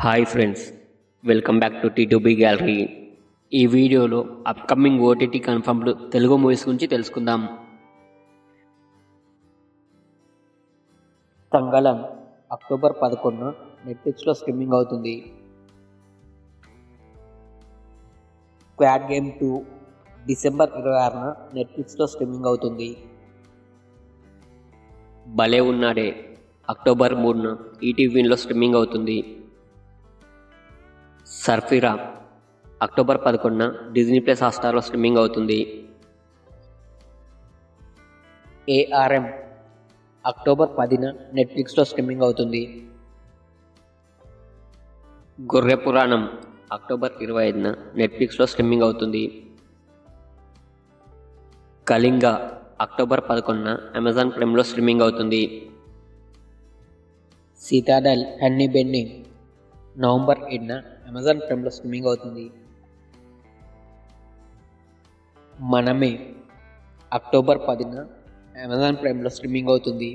Hi friends, welcome back to T2B gallery. ఈ వీడియోలో upcoming OTT confirmed Telugu movies గురించి తెలుసుకుందాం. తంగళం అక్టోబర్ 11న నెట్ఫ్లిక్స్లో స్ట్రీమింగ్ అవుతుంది. స్క్వాడ్ గేమ్ 2 డిసెంబర్ 26న నెట్ఫ్లిక్స్లో స్ట్రీమింగ్ అవుతుంది. భలే ఉన్నాడే అక్టోబర్ 3న ఈటీవీలో స్ట్రీమింగ్ అవుతుంది. Sarfira October 11న Disney plus హాట్‌స్టార్లో streaming అవుతుంది. ఏఆర్ఎం అక్టోబర్ 10న నెట్ఫ్లిక్స్లో స్ట్రీమింగ్ అవుతుంది. గొర్రె పురాణం అక్టోబర్ 25న నెట్ఫ్లిక్స్లో స్ట్రీమింగ్ అవుతుంది. కళింగ అక్టోబర్ 11న అమెజాన్ ప్రైమ్లో స్ట్రీమింగ్ అవుతుంది. సిటాడెల్ హనీ బెన్నింగ్ నవంబర్ 7న అమెజాన్ ప్రైమ్లో స్ట్రీమింగ్ అవుతుంది. మనమే అక్టోబర్ 10న అమెజాన్ ప్రైమ్లో స్ట్రీమింగ్ అవుతుంది.